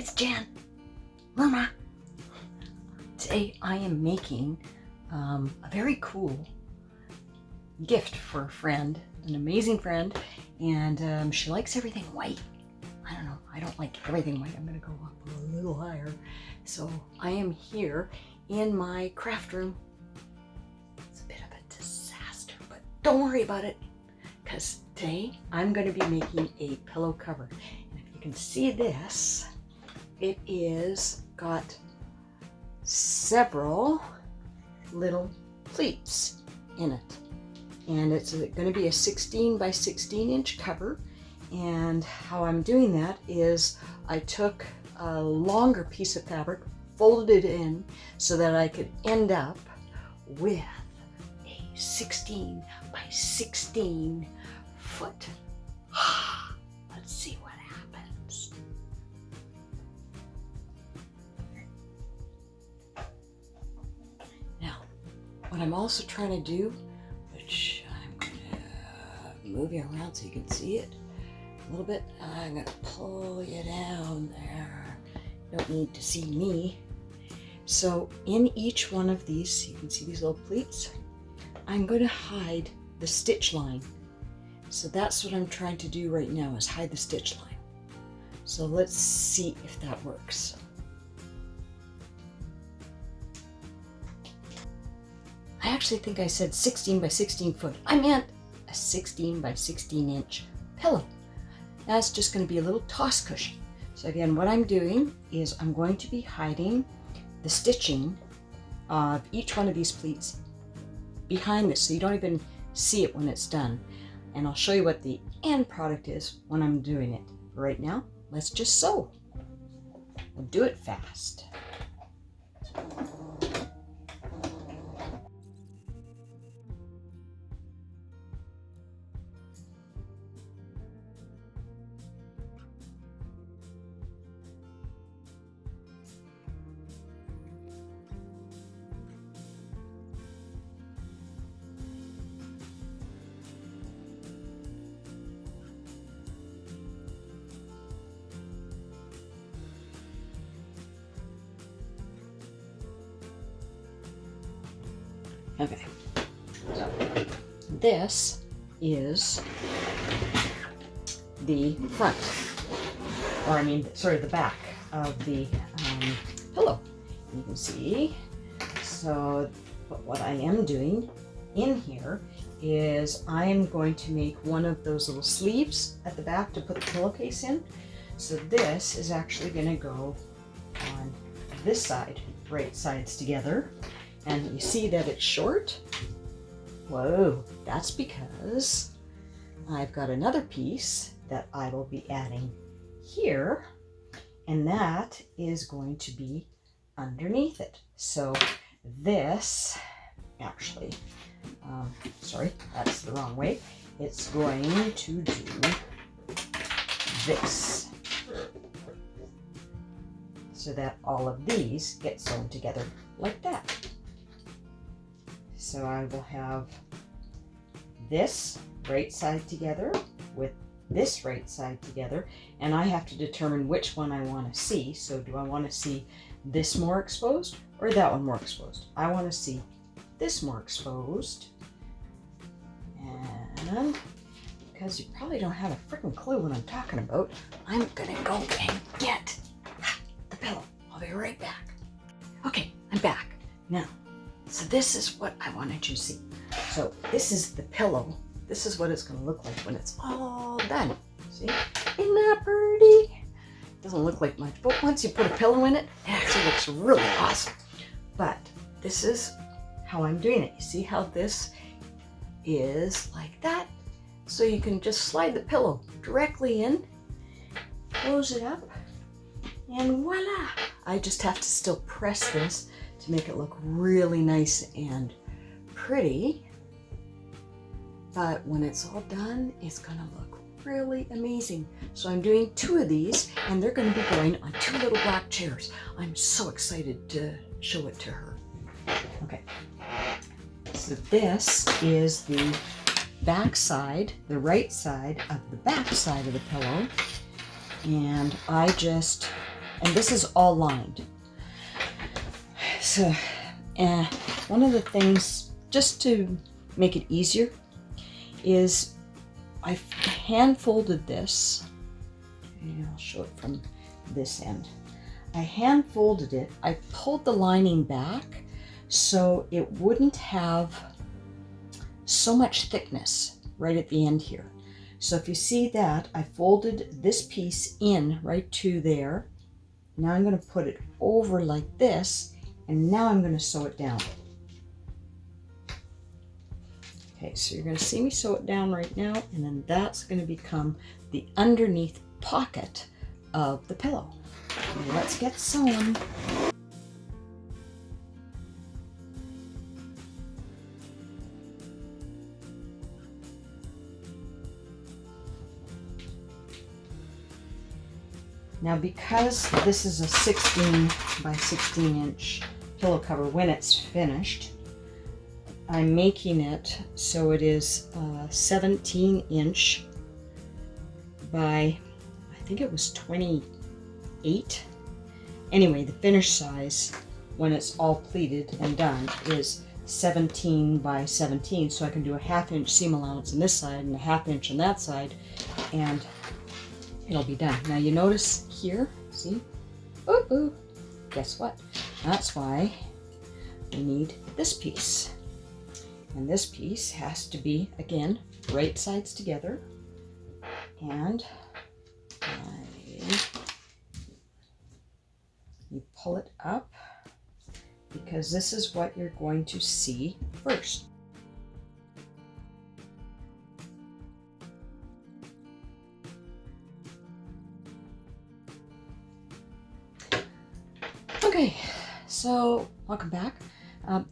it's Jan. Mama. Today I am making a very cool gift for a friend, an amazing friend, and she likes everything white. I don't know, I don't like everything white. I'm gonna go up a little higher. So I am here in my craft room. It's a bit of a disaster, but don't worry about it, because today I'm going to be making a pillow cover. And if you can see this, it is got several little pleats in it. And it's going to be a 16 by 16 inch cover. And how I'm doing that is I took a longer piece of fabric, folded it in so that I could end up with a 16 by 16 foot. Let's see what happens. Now, what I'm also trying to do, which I'm going to move you around so you can see it a little bit. I'm going to pull you down there. You don't need to see me. So in each one of these, you can see these little pleats, I'm going to hide the stitch line. So that's what I'm trying to do right now, is hide the stitch line. So let's see if that works. I actually think I said 16 by 16 foot. I meant a 16 by 16 inch pillow. That's just going to be a little toss cushion. So again, what I'm doing is I'm going to be hiding the stitching of each one of these pleats behind this, so you don't even see it when it's done. And I'll show you what the end product is when I'm doing it. Right now, let's just sew. We'll do it fast. Okay, so this is the front, or I mean, sorry, the back of the pillow. You can see, so but what I am doing in here is I am going to make one of those little sleeves at the back to put the pillowcase in. So this is actually going to go on this side, right sides together. And you see that it's short? Whoa, that's because I've got another piece that I will be adding here, and that is going to be underneath it. So this, actually, sorry, that's the wrong way. It's going to do this, so that all of these get sewn together like that. So I will have this right side together with this right side together, and I have to determine which one I want to see. So do I want to see this more exposed or that one more exposed? I want to see this more exposed. And because you probably don't have a freaking clue what I'm talking about, I'm gonna go and get the pillow. I'll be right back. Okay, I'm back. Now, so this is what I wanted you to see. So this is the pillow. This is what it's going to look like when it's all done. See? Isn't that pretty? Doesn't look like much, but once you put a pillow in it, it actually looks really awesome. But this is how I'm doing it. You see how this is like that? So you can just slide the pillow directly in, close it up, and voila! I just have to still press this to make it look really nice and pretty. But when it's all done, it's gonna look really amazing. So I'm doing 2 of these, and they're gonna be going on 2 little black chairs. I'm so excited to show it to her. Okay, so this is the back side, the right side of the back side of the pillow. And I just And this is all lined. So one of the things, just to make it easier, is I've hand folded this. And I'll show it from this end. I hand folded it. I pulled the lining back so it wouldn't have so much thickness right at the end here. So if you see that, I folded this piece in right to there. Now I'm going to put it over like this, and now I'm going to sew it down. Okay, so you're going to see me sew it down right now, and then that's going to become the underneath pocket of the pillow. Now let's get sewn. Now, because this is a 16 by 16 inch pillow cover, when it's finished, I'm making it so it is 17 inch by, I think it was 28. Anyway, the finished size, when it's all pleated and done, is 17 by 17. So I can do a 1/2 inch seam allowance on this side and a 1/2 inch on that side, and it'll be done. Now you notice here, see? Ooh, guess what? That's why we need this piece. And this piece has to be, again, right sides together. And you pull it up, because this is what you're going to see first. Okay, so welcome back.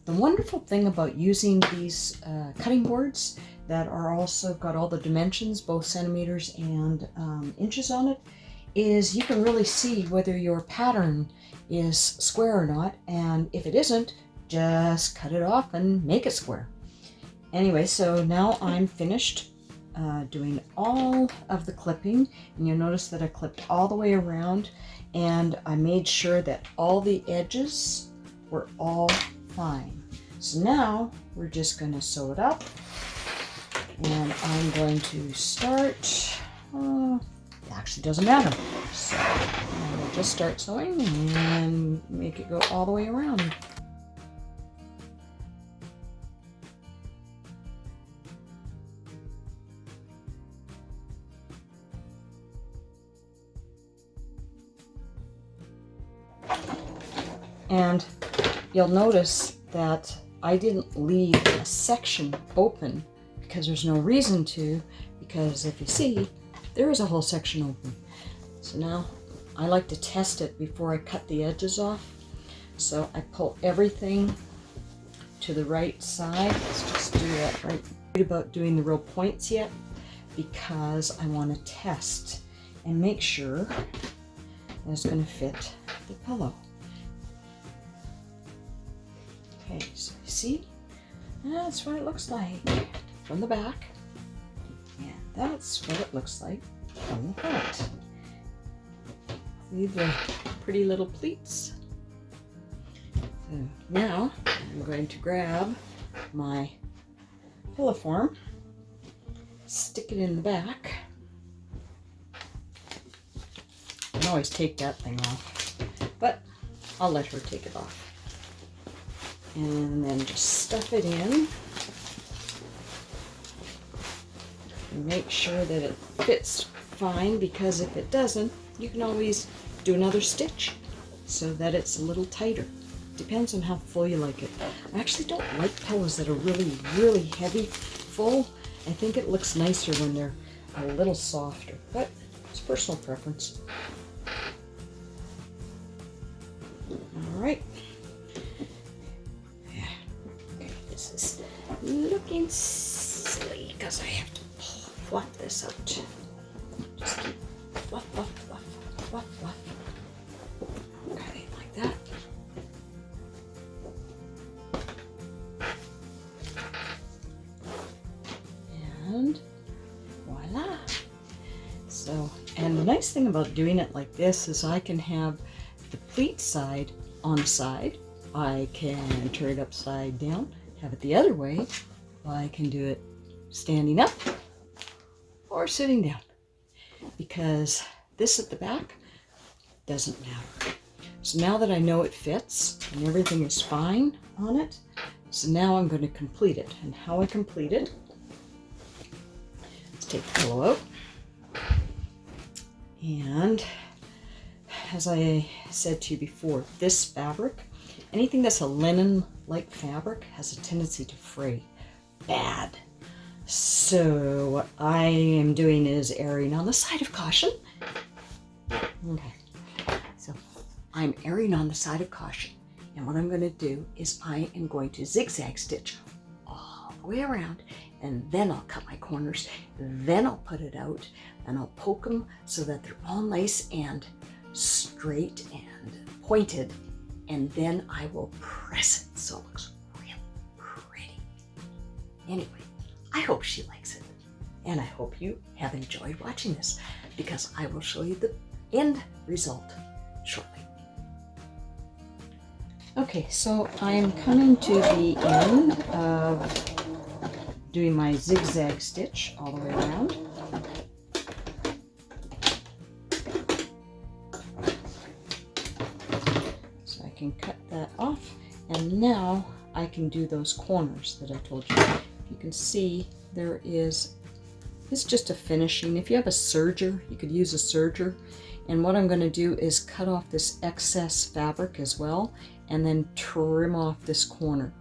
The wonderful thing about using these cutting boards that are also got all the dimensions, both centimeters and inches on it, is you can really see whether your pattern is square or not, and if it isn't, just cut it off and make it square. Anyway, so now I'm finished doing all of the clipping, and you'll notice that I clipped all the way around, and I made sure that all the edges were all fine. So now we're just going to sew it up, and I'm going to start, it actually doesn't matter, so we'll just start sewing and make it go all the way around. And you'll notice that I didn't leave a section open, because there's no reason to, because if you see, there is a whole section open. So now I like to test it before I cut the edges off. So I pull everything to the right side. Let's just do that right. I'm not about doing the real points yet, because I want to test and make sure that it's going to fit the pillow. Okay, so you see, that's what it looks like from the back, and that's what it looks like from the front. See the pretty little pleats? So now I'm going to grab my pillow form, stick it in the back. I can always take that thing off, but I'll let her take it off. And then just stuff it in and make sure that it fits fine, because if it doesn't, you can always do another stitch so that it's a little tighter. Depends on how full you like it. I actually don't like pillows that are really heavy, full. I think it looks nicer when they're a little softer, but it's personal preference. All right. This is looking silly because I have to fluff this out. Just keep fluff, fluff, fluff, fluff, fluff. Okay, like that. And voila. So, and the nice thing about doing it like this is I can have pleat side on the side. I can turn it upside down, have it the other way. I can do it standing up or sitting down, because this at the back doesn't matter. So now that I know it fits and everything is fine on it, so now I'm going to complete it. And how I complete it, let's take the pillow out. And as I said to you before, this fabric, anything that's a linen-like fabric, has a tendency to fray bad. So what I am doing is erring on the side of caution. Okay, so I'm erring on the side of caution. And what I'm going to do is I am going to zigzag stitch all the way around, and then I'll cut my corners, then I'll put it out, and I'll poke them so that they're all nice and straight and pointed, and then I will press it so it looks really pretty. Anyway, I hope she likes it, and I hope you have enjoyed watching this, because I will show you the end result shortly. Okay, so I am coming to the end of doing my zigzag stitch all the way around. So I can cut that off, and now I can do those corners that I told you. You can see there is, it's just a finishing. If you have a serger, you could use a serger. And what I'm going to do is cut off this excess fabric as well, and then trim off this corner.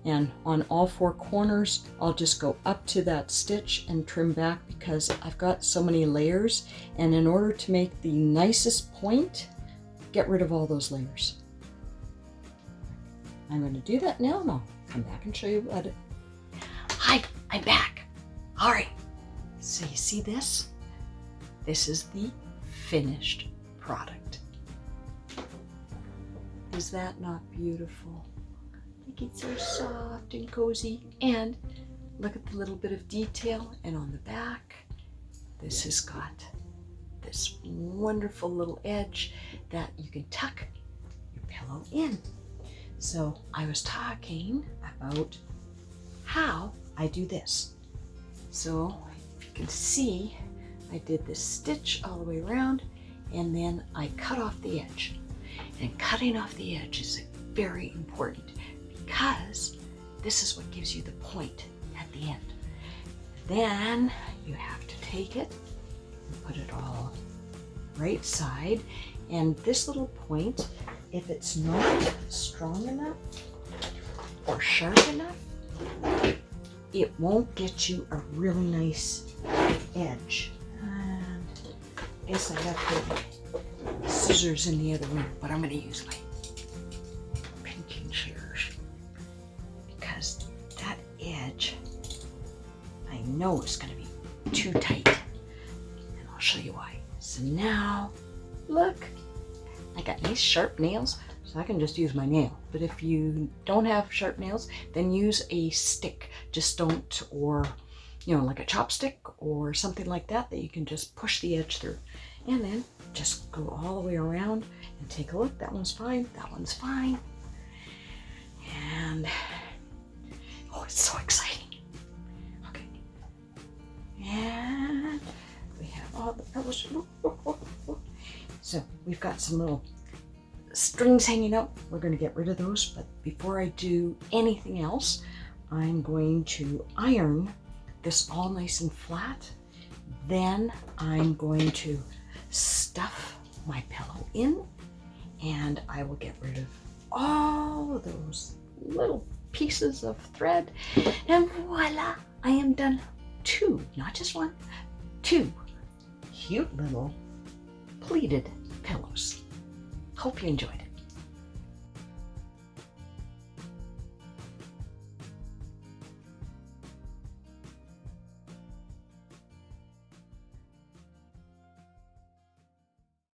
And on all four corners, I'll just go up to that stitch and trim back, because I've got so many layers. And in order to make the nicest point, get rid of all those layers. I'm going to do that now, and I'll come back and show you what it. Hi, I'm back. All right. So you see this? This is the finished product. Is that not beautiful? Like, it's so soft and cozy. And look at the little bit of detail. And on the back, this has got this wonderful little edge that you can tuck your pillow in. So I was talking about how I do this. So if you can see, I did this stitch all the way around, and then I cut off the edge. And cutting off the edge is very important, because this is what gives you the point at the end. Then you have to take it and put it all right side, and this little point, if it's not strong enough or sharp enough, it won't get you a really nice edge. And I guess I have the scissors in the other room, but I'm going to use my pinching shears, because that edge I know is going to be too tight, and I'll show you why. So now, look, I got nice sharp nails, so I can just use my nail. But if you don't have sharp nails, then use a stick. Just don't, or like a chopstick or something like that, that you can just push the edge through. And then just go all the way around and take a look. That one's fine, that one's fine. And, oh, it's so exciting. Okay. And we have all the pillows. So we've got some little strings hanging out. We're going to get rid of those, but before I do anything else, I'm going to iron this all nice and flat. Then I'm going to stuff my pillow in, and I will get rid of all of those little pieces of thread, and voila, I am done. Two, not just one, two cute little pleated pillows. Hope you enjoyed it.